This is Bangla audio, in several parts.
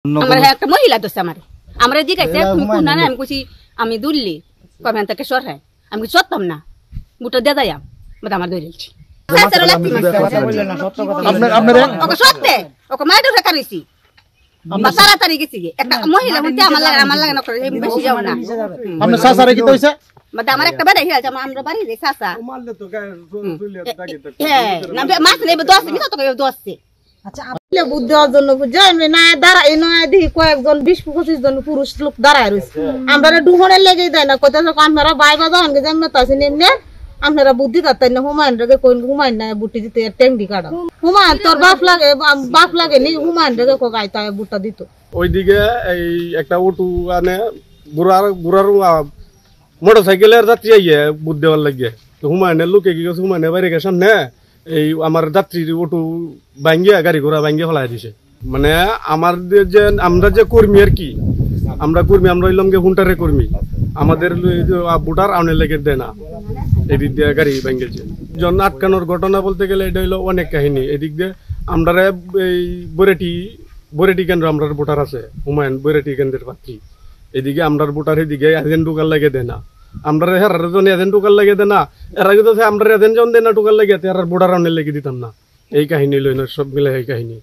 আমার একটা মহিলা দোষ আমার জিজ্ঞাসা তুমি কোন না আমি কইছি আমি দুললি কবেন থেকে সরাই আমি সত্যম না বুটা দিয়ে যাইম বাদ আমার দইলছি ওকে সত্যি ওকে মাইডো রেখারিছি বা তাড়াতাড়ি গেছি একটা মহিলা হইতে আমার লাগে না করে বেশি যাও না আপনি সাসারে কি কইছে বাদ আমার একটা বাড়ি হিয়াল আমরা বাড়ি রে সাসা মারলে তো গায় তুলিয়া দাগে তো হ্যাঁ না মাছ নেবে 10 মিনিট তো 10 আচ্ছা আপনি বুদ্ধি অর্জন বুঝেন না দাঁড়াই না দেখি কয়েকজন 20-25 জন পুরুষ লোক দাঁড়ায় রয়েছে আমরা ডুহনে লেগে দেয় না কত আপনারা বাইবা যখন গে জামতে আছে নেমনে আপনারা বুদ্ধি করতেন না হুমায়ুন রে কোন হুমায়ুন না বুটি দিতে টেংডি কাটা হুমায়ুন তোর বাপ লাগে নি হুমায়ুন রে কো গাইতা বুটা দিত ওইদিকে এই একটা অটো আনে বুড়ার মোটরসাইকেলের যাত্রী আইয়ে বুদ্ধ দেওয়ার লাগিয়ে তো হুমায়ুনের লোকে কি গেছে হুমায়ুনের বাইরে গেছে সামনে এই আমার যাত্রীর অটো ভাঙ্গিয়া গাড়ি ঘোড়া ভাঙ্গিয়া ফেলাই দিছে মানে আমার যে আমরা যে কর্মী আর কি আমরা কর্মী আমরা হইলাম গে হুন্টারে কর্মী আমাদের বুটার আউনের লেগে দেয় না এদিক দিয়ে গাড়ি ভাঙ্গেছে জন আটকানোর ঘটনা বলতে গেলে এটা হইলো অনেক কাহিনী এদিক দিয়ে আমরা এই বরেটি কেন্দ্র আমরা বুটার আছে হুমায়ুন বরেটি কেন্দ্রের প্রার্থী এদিকে আমরা বুটার এদিকে এজেন্ট ঢুকার লাগে দেয় না আমরা হেরার জন এজেন্ট ঢুকার লাগে দেয় না এরা কিন্তু আমরা এজেন্ট জন দেয় না ঢুকার লাগে আর বুটার আউনের লেগে দিতাম না এই কাহিনী লইন সব মিলে এই কাহিনী।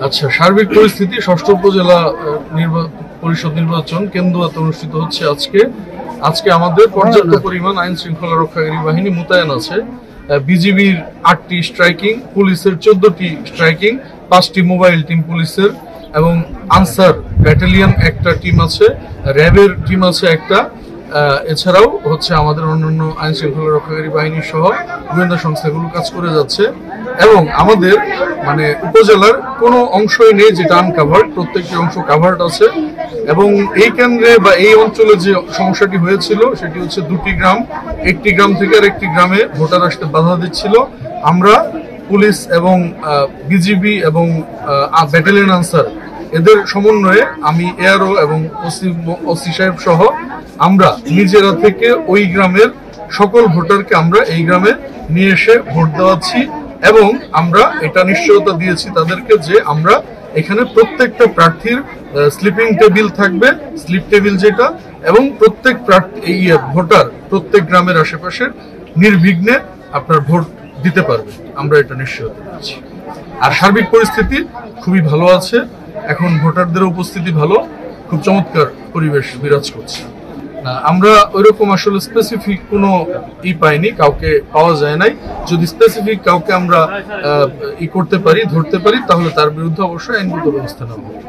আচ্ছা, সার্বিক পরিস্থিতি ষষ্ঠ উপজেলা পরিষদ নির্বাচন কেন্দুয়াতে অনুষ্ঠিত হচ্ছে আজকে আমাদের পর্যাপ্ত পরিমাণ আইন শৃঙ্খলা রক্ষাকারী বাহিনী মোতায়েন আছে। বিজিবির 8টি স্ট্রাইকিং, পুলিশের 14টি স্ট্রাইকিং, 5টি মোবাইল টিম পুলিশের এবং আনসার ব্যাটালিয়ন একটা টিম আছে, র্যাবের টিম আছে একটা, এছাড়াও হচ্ছে আমাদের অন্যান্য আইন শৃঙ্খলা রক্ষাকারী বাহিনী সহ গোয়েন্দা সংস্থাগুলো কাজ করে যাচ্ছে এবং আমাদের মানে উপজেলার কোনো অংশই নেই যেটা আনকাভার্ড, প্রত্যেকটি অংশ কাভার্ড আছে। এবং এই কেন্দ্রে বা এই অঞ্চলে যে সমস্যাটি হয়েছিল সেটি হচ্ছে 2টি গ্রাম, একটি গ্রাম থেকে আর একটি গ্রামে ভোটার আসতে বাধা দিচ্ছিল। আমরা পুলিশ এবং বিজিবি এবং ব্যাটালিয়ন আনসার এদের সমন্বয়ে আমি এআরও এবং ওসি সাহেব সহ আমরা নিজেরা থেকে ওই গ্রামের সকল ভোটারকে আমরা এই গ্রামে নিয়ে এসে ভোট দেওয়াচ্ছি এবং আমরা এটা নিশ্চয়তা দিয়েছি তাদেরকে যে আমরা এখানে প্রত্যেকটা প্রার্থীর স্লিপিং টেবিল থাকবে, স্লিপ টেবিল যেটা, এবং প্রত্যেক ভোটার প্রত্যেক গ্রামের আশেপাশে নির্বিঘ্নে আপনার ভোট দিতে পারবে, আমরা এটা নিশ্চয়তা দিচ্ছি। আর সার্বিক পরিস্থিতি খুবই ভালো আছে, এখন ভোটারদের উপস্থিতি ভালো, খুব চমৎকার পরিবেশ বিরাজ করছে। আমরা ওইরকম আসলে স্পেসিফিক কোনো পাইনি, কাউকে পাওয়া যায় নাই। যদি স্পেসিফিক কাউকে আমরা করতে পারি, ধরতে পারি, তাহলে তার বিরুদ্ধে অবশ্যই আইনগত ব্যবস্থা নেওয়া হবে।